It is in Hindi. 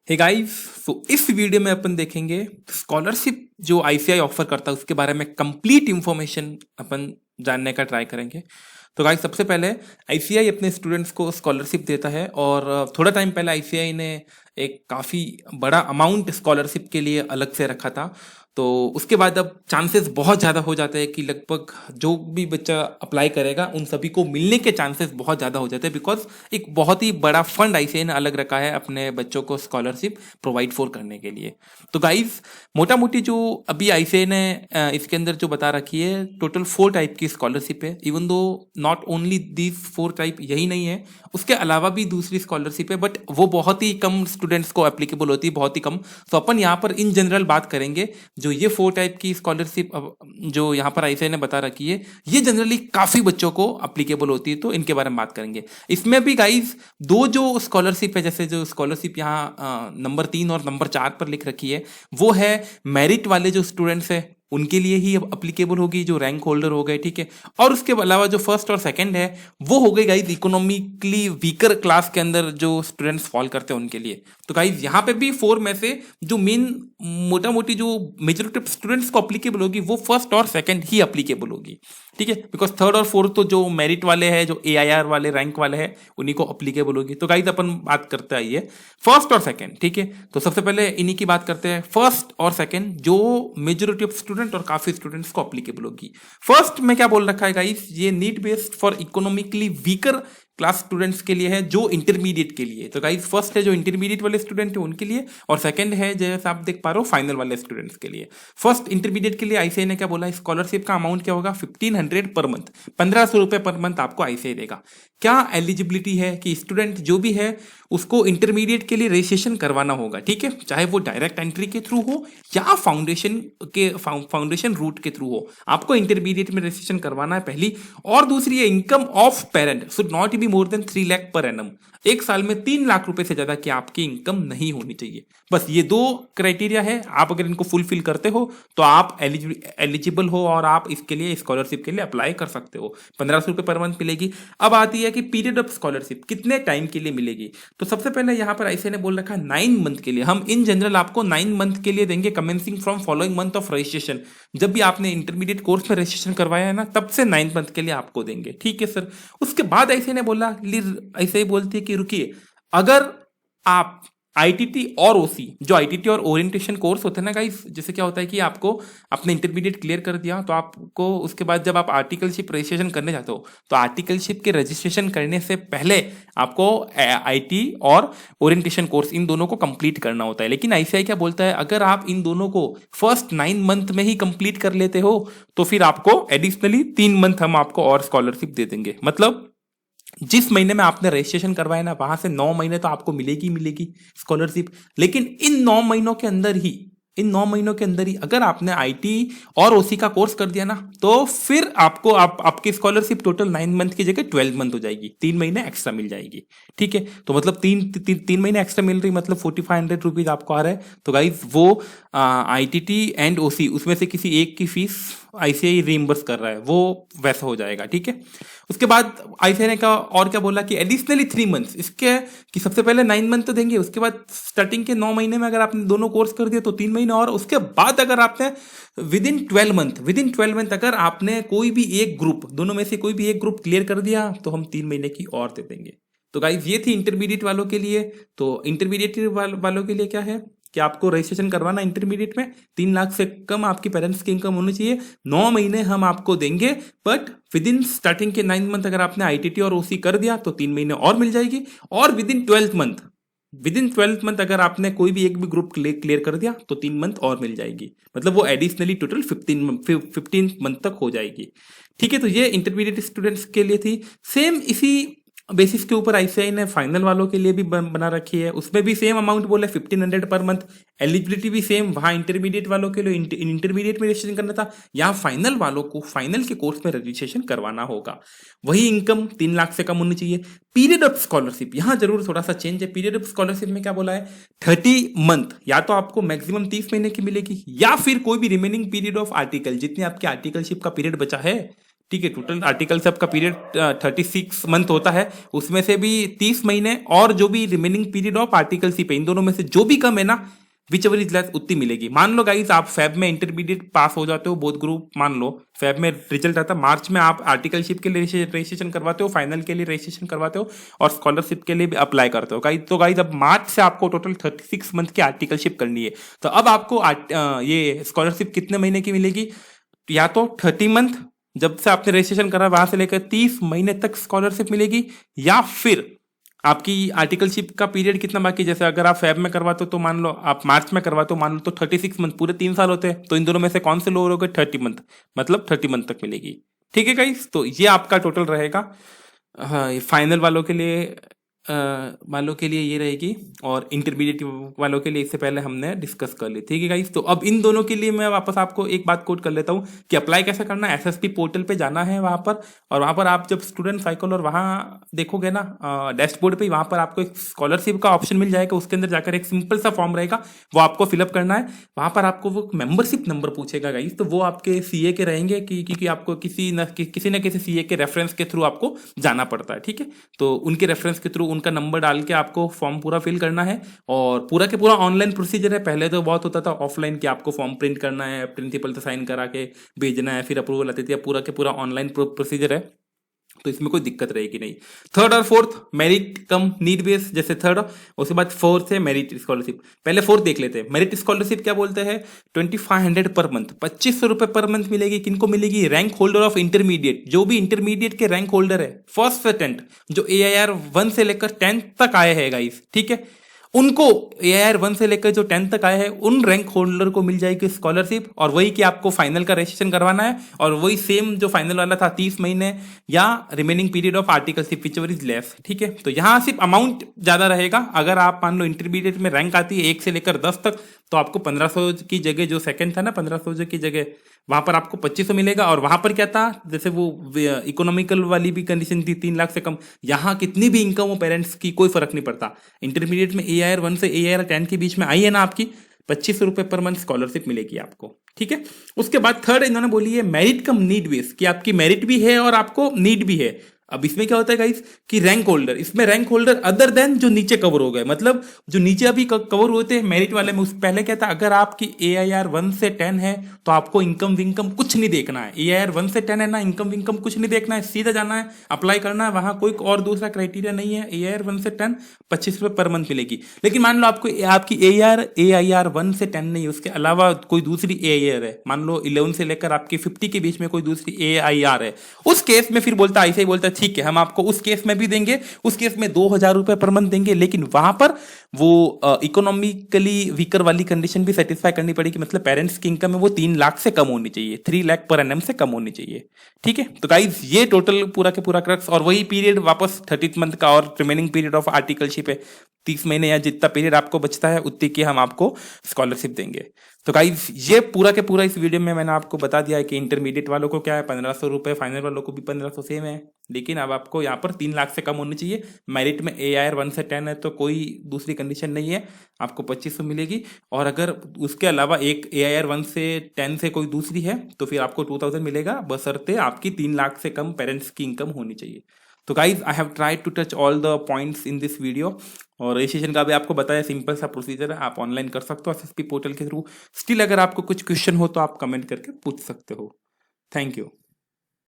हे गाइस, सो इस वीडियो में अपन देखेंगे स्कॉलरशिप जो आईसीआई ऑफर करता है उसके बारे में कंप्लीट इंफॉर्मेशन अपन जानने का ट्राई करेंगे। तो गाइस, सबसे पहले आईसीआई अपने स्टूडेंट्स को स्कॉलरशिप देता है और थोड़ा टाइम पहले आईसीआई ने एक काफ़ी बड़ा अमाउंट स्कॉलरशिप के लिए अलग से रखा था। तो उसके बाद अब चांसेस बहुत ज़्यादा हो जाते हैं कि लगभग जो भी बच्चा अप्लाई करेगा उन सभी को मिलने के चांसेस बहुत ज़्यादा हो जाते हैं, बिकॉज एक बहुत ही बड़ा फंड आईसीआई ने अलग रखा है अपने बच्चों को स्कॉलरशिप प्रोवाइड फॉर करने के लिए। तो गाइस, मोटा मोटी जो अभी आईसीआई ने इसके अंदर जो बता रखी है, टोटल 4 टाइप की स्कॉलरशिप है। Even though not only these 4 type यही नहीं है, उसके अलावा भी दूसरी स्कॉलरशिप है, बट वो बहुत ही कम स्टूडेंट्स को एप्लीकेबल होती है, बहुत ही कम। तो अपन यहाँ पर इन जनरल बात करेंगे। जो ये 4 टाइप की स्कॉलरशिप जो यहाँ पर आईसीआई ने बता रखी है, ये जनरली काफ़ी बच्चों को अप्लीकेबल होती है, तो इनके बारे में बात करेंगे। इसमें भी गाइज दो जो स्कॉलरशिप है, जैसे जो स्कॉलरशिप यहाँ नंबर 3 और नंबर 4 पर लिख रखी है, वो है मेरिट वाले जो स्टूडेंट्स है उनके लिए ही अप्लीकेबल होगी, जो रैंक होल्डर हो गए, ठीक है। और उसके अलावा जो फर्स्ट और सेकंड है वो हो गई गाइज इकोनॉमिकली वीकर क्लास के अंदर जो स्टूडेंट्स फॉल करते हैं उनके लिए। तो गाइज यहाँ पे भी 4 में से जो मेन मोटा मोटी जो मेजोरिटी ऑफ स्टूडेंट्स को अप्लीकेबल होगी वो फर्स्ट और सेकंड ही अप्लीकेबल होगी, ठीक है। बिकॉज थर्ड और फोर्थ तो जो मेरिट वाले हैं, जो एआईआर वाले रैंक वाले हैं, उन्हीं को अप्लीकेबल होगी। तो गाइज अपन बात करते आइए फर्स्ट और सेकंड, ठीक है। तो सबसे पहले इन्हीं की बात करते हैं, फर्स्ट और सेकंड जो मेजोरिटी ऑफ स्टूडेंट और काफी स्टूडेंट्स को अप्लीकेबल होगी। फर्स्ट में क्या बोल रखा है गाइस, ये need based for economically weaker class students के लिए है, जो इंटरमीडिएट के लिए। तो गाइस, फर्स्ट है जो इंटरमीडिएट वाले स्टूडेंट है उनके लिए, और सेकंड है जैसे आप देख पा रहे हो फाइनल वाले स्टूडेंट्स के लिए। फर्स्ट इंटरमीडिएट के लिए आईसीआई ने क्या बोला, स्कॉलरशिप का अमाउंट क्या होगा, 1500 पर मंथ, 1500 रुपए पर मंथ आपको आईसीआई देगा। क्या एलिजिबिलिटी है कि स्टूडेंट जो भी है उसको इंटरमीडिएट के लिए रजिस्ट्रेशन करवाना होगा, ठीक है। चाहे वो डायरेक्ट एंट्री के थ्रू हो या फाउंडेशन रूट के थ्रू हो, आपको इंटरमीडिएट में रजिस्ट्रेशन करवाना है, पहली। और दूसरी है income of parent should not be more than 3 lakh per annum. एक साल में 3 लाख रुपए से ज्यादा की आपकी इनकम नहीं होनी चाहिए। बस ये 2 क्राइटेरिया है, आप अगर इनको फुलफिल करते हो तो आप एलिजिबल हो और आप इसके लिए स्कॉलरशिप के लिए अप्लाई कर सकते हो। 1500 रुपए पर मंथ मिलेगी। अब आती है कि पीरियड ऑफ स्कॉलरशिप कितने टाइम के लिए मिलेगी। तो सबसे पहले यहाँ पर आईसीआई ने बोल रखा है 9 मंथ के लिए। हम इन जनरल आपको 9 मंथ के लिए देंगे, commencing from following month of registration. जब भी आपने इंटरमीडिएट कोर्स में रजिस्ट्रेशन करवाया है ना, तब से 9 मंथ के लिए आपको देंगे, ठीक है सर। उसके बाद आईसीआई ने बोला, आईसीआई बोलती है कि रुकिए, अगर आप आईटीटी और ओसी, जो आईटीटी और ओरिएंटेशन कोर्स होते हैं ना गाइस, जैसे क्या होता है कि आपको अपने इंटरमीडिएट क्लियर कर दिया तो आपको उसके बाद जब आप आर्टिकलशिप रजिस्ट्रेशन करने जाते हो, तो आर्टिकलशिप के रजिस्ट्रेशन करने से पहले आपको आईटी और ओरिएंटेशन कोर्स इन दोनों को कंप्लीट करना होता है। लेकिन आईसीआई क्या बोलता है, अगर आप इन दोनों को फर्स्ट 9 मंथ में ही कंप्लीट कर लेते हो तो फिर आपको एडिशनली 3 मंथ हम आपको और स्कॉलरशिप दे देंगे। मतलब जिस महीने में आपने रजिस्ट्रेशन करवाया ना, वहां से 9 महीने तो आपको मिलेगी मिलेगी स्कॉलरशिप। लेकिन इन 9 महीनों के अंदर ही अगर आपने आईटी और ओसी का कोर्स कर दिया ना, तो फिर आपको आपकी स्कॉलरशिप टोटल 9 मंथ की जगह 12 मंथ हो जाएगी, 3 महीने एक्स्ट्रा मिल जाएगी, ठीक है। तो मतलब तीन महीने एक्स्ट्रा मिल रही, मतलब 4500 रुपीज आपको आ रहा है। तो गाइज, वो आईटीटी एंड ओसी उसमें से किसी एक की फीस आईसीआई रीइंबर्स कर रहा है, वो वैसा हो जाएगा, ठीक है। उसके बाद आईसीआई ने का और क्या बोला कि एडिशनली 3 मंथ्स, इसके कि सबसे पहले 9 मंथ तो देंगे, उसके बाद स्टार्टिंग के 9 महीने में अगर आपने दोनों कोर्स कर दिया तो 3 महीने, और उसके बाद अगर आपने विद इन 12 मंथ अगर आपने कोई भी एक ग्रुप, दोनों में से कोई भी एक ग्रुप क्लियर कर दिया तो हम 3 महीने की और दे देंगे। तो गाइज, ये थी इंटरमीडिएट वालों के लिए। तो इंटरमीडिएट वालों के लिए क्या है कि आपको रजिस्ट्रेशन करवाना इंटरमीडिएट में, 3 लाख से कम आपकी पेरेंट्स की इनकम होनी चाहिए, 9 महीने हम आपको देंगे, बट विद इन स्टार्टिंग के 9 मंथ अगर आपने आईटीटी और ओसी कर दिया तो 3 महीने और मिल जाएगी। और विद इन 12 मंथ अगर आपने कोई भी एक भी ग्रुप क्लियर कर दिया तो 3 मंथ और मिल जाएगी। मतलब वो एडिशनली टोटल 15 मंथ तक हो जाएगी, ठीक है। तो ये इंटरमीडिएट स्टूडेंट्स के लिए थी। सेम इसी बेसिस के ऊपर आईसीआई ने फाइनल वालों के लिए भी बना रखी है, उसमें भी सेम अमाउंट बोला 1500 पर मंथ। एलिजिबिलिटी भी सेम, वहां इंटरमीडिएट वालों के लिए इंटरमीडिएट में रजिस्ट्रेशन करना था, यहाँ फाइनल वालों को फाइनल के कोर्स में रजिस्ट्रेशन करवाना होगा। वही इनकम 3 लाख से कम होनी चाहिए। पीरियड ऑफ स्कॉलरशिप यहाँ जरूर थोड़ा सा चेंज है। पीरियड ऑफ स्कॉलरशिप में क्या बोला है, 30 मंथ, या तो आपको मैक्सिमम 30 महीने की मिलेगी, या फिर कोई भी रिमेनिंग पीरियड ऑफ आर्टिकल, जितनी आपकी आर्टिकलशिप का पीरियड बचा है, ठीक है। टोटल आर्टिकल से आपका पीरियड 36 मंथ होता है, उसमें से भी 30 महीने और जो भी रिमेनिंग पीरियड ऑफ आर्टिकल सी पे, इन दोनों में से जो भी कम है ना, विच एवर इज लेस, उतनी मिलेगी। मान लो गाइस आप फेब में इंटरमीडिएट पास हो जाते हो, बोथ ग्रुप, मान लो फेब में रिजल्ट आता है, मार्च में आप आर्टिकलशिप के लिए रजिस्ट्रेशन करवाते हो, फाइनल के लिए रजिस्ट्रेशन करवाते हो और स्कॉलरशिप के लिए भी अप्लाई करते हो गाइस। तो गाइस अब मार्च से आपको टोटल 36 मंथ की आर्टिकलशिप करनी है। तो अब आपको ये स्कॉलरशिप कितने महीने की मिलेगी? या तो 30 मंथ जब से आपने रजिस्ट्रेशन करा वहां से लेकर 30 महीने तक स्कॉलरशिप मिलेगी, या फिर आपकी आर्टिकलशिप का पीरियड कितना बाकी, जैसे अगर आप फेब में करवाते हो तो मान लो, आप मार्च में करवाते हो मान लो, तो 36 मंथ पूरे 3 साल होते हैं। तो इन दोनों में से कौन से लोअर हो गए? 30 मंथ, मतलब 30 मंथ तक मिलेगी। ठीक है गाइस, तो ये आपका टोटल रहेगा। हाँ, फाइनल वालों के लिए वालों के लिए ये रहेगी, और इंटरमीडिएट वालों के लिए इससे पहले हमने डिस्कस कर ली। ठीक है गाइस, तो अब इन दोनों के लिए मैं वापस आपको एक बात कोट कर लेता हूँ कि अप्लाई कैसे करना है। एसएसपी पोर्टल पे जाना है वहां पर, और वहां पर आप जब स्टूडेंट साइकिल और वहां देखोगे ना डैशबोर्ड पे, वहां पर आपको एक स्कॉलरशिप का ऑप्शन मिल जाएगा। उसके अंदर जाकर एक सिंपल सा फॉर्म रहेगा, वो आपको फिलअप करना है। वहां पर आपको वो मेंबरशिप नंबर पूछेगा गाइस, तो वो आपके सीए के रहेंगे, क्योंकि आपको किसी न किसी सीए के रेफरेंस के थ्रू आपको जाना पड़ता है। ठीक है, तो उनके रेफरेंस के थ्रू उनका नंबर डाल के आपको फॉर्म पूरा फिल करना है, और पूरा के पूरा ऑनलाइन प्रोसीजर है। पहले तो बहुत होता था ऑफलाइन कि आपको फॉर्म प्रिंट करना है, प्रिंसिपल से साइन करा के भेजना है, फिर अप्रूवल आती थी। पूरा के पूरा ऑनलाइन प्रोसीजर है, तो इसमें कोई दिक्कत रहेगी नहीं। थर्ड और फोर्थ मेरिट कम नीड बेस, जैसे थर्ड, उसके बाद फोर्थ है मेरिट स्कॉलरशिप। पहले फोर्थ देख लेते हैं। मेरिट स्कॉलरशिप क्या बोलते हैं? 2500 पर मंथ, 2500 रुपए पर मंथ मिलेगी। किनको मिलेगी? रैंक होल्डर ऑफ इंटरमीडिएट, जो भी इंटरमीडिएट के रैंक होल्डर है, फर्स्ट से 10th, जो AIR 1 से लेकर 10th तक आए हैं गाइस। ठीक है, उनको AIR 1 से लेकर जो 10th तक आए हैं, उन रैंक होल्डर को मिल जाएगी स्कॉलरशिप। और वही कि आपको फाइनल का रजिस्ट्रेशन करवाना है, और वही सेम जो फाइनल वाला था 30 महीने या remaining period of articleship which ever is less. ठीक है, तो यहां सिर्फ अमाउंट ज्यादा रहेगा। अगर आप मान लो इंटरमीडिएट में रैंक आती है 1 से लेकर 10 तक, तो आपको 1500 की जगह, जो सेकंड था ना 1500 की जगह, वहां पर आपको 2500 मिलेगा। और वहां पर क्या था, जैसे वो इकोनॉमिकल वाली भी कंडीशन थी, 3 लाख से कम। यहां कितनी भी इनकम हो पेरेंट्स की, कोई फर्क नहीं पड़ता। इंटरमीडिएट में AIR 1 से AIR 10 के बीच में आई है ना आपकी, 2500 रुपए पर मंथ स्कॉलरशिप मिलेगी आपको। ठीक है, उसके बाद थर्ड इन्होंने बोली है मेरिट कम नीड बेस, कि आपकी मेरिट भी है और आपको नीड भी है। अब इसमें क्या होता है गाइस कि रैंक होल्डर, इसमें रैंक होल्डर अदर देन जो नीचे कवर हो गए, मतलब जो नीचे अभी कवर होते हैं मेरिट वाले में, उस पहले क्या था, अगर आपकी AIR 1 से 10 है तो आपको इनकम विनकम कुछ नहीं देखना है। AIR 1 से 10 है ना, इनकम विनकम कुछ नहीं देखना है, सीधा जाना है, अप्लाई करना है, वहां कोई और दूसरा क्राइटेरिया नहीं है। AIR 1 से 10 25 रुपए पर मंथ मिलेगी। लेकिन मान लो आपको आपकी AIR 1 से 10 नहीं, उसके अलावा कोई दूसरी AIR है, मान लो 11 से लेकर आपकी 50 के बीच में कोई दूसरी AIR है, उस केस में फिर बोलता ऐसे ही बोलता ठीक है, हम आपको उस केस में भी देंगे, उस केस में 2000 रुपए पर मंथ देंगे। लेकिन वहां पर वो इकोनॉमिकली वीकर वाली कंडीशन भी सेटिस्फाई करनी पड़ेगी, मतलब पेरेंट्स की इनकम है वो 3 लाख से कम होनी चाहिए, 3 लाख पर एनएम से कम होनी चाहिए। ठीक है, तो गाइज ये टोटल पूरा के पूरा क्रक्स, और वही पीरियड वापस 30th मंथ का, और रिमेनिंग पीरियड ऑफ आर्टिकलशिप है 30 महीने, या जितना पीरियड आपको बचता है उतनी की हम आपको स्कॉलरशिप देंगे। तो गाइज ये पूरा के पूरा इस वीडियो में मैंने आपको बता दिया है कि इंटरमीडिएट वालों को क्या है 1500 रुपए, फाइनल वालों को भी 1500 सेम है। लेकिन अब आपको यहाँ पर 3 लाख से कम होनी चाहिए। मेरिट में AIR 1 से 10 है तो कोई दूसरी कंडीशन नहीं है, आपको 2500 मिलेगी। और अगर उसके अलावा एक AIR 1 से 10 से कोई दूसरी है तो फिर आपको 2000 मिलेगा, बशर्ते आपकी 3 लाख से कम पेरेंट्स की इनकम होनी चाहिए। तो guys I have tried to touch all the points in this video, और रजिस्ट्रेशन का भी आपको बताया, सिंपल सा प्रोसीजर है, आप ऑनलाइन कर सकते हो एसएसपी पोर्टल के थ्रू। स्टिल अगर आपको कुछ क्वेश्चन हो तो आप कमेंट करके पूछ सकते हो। Thank you.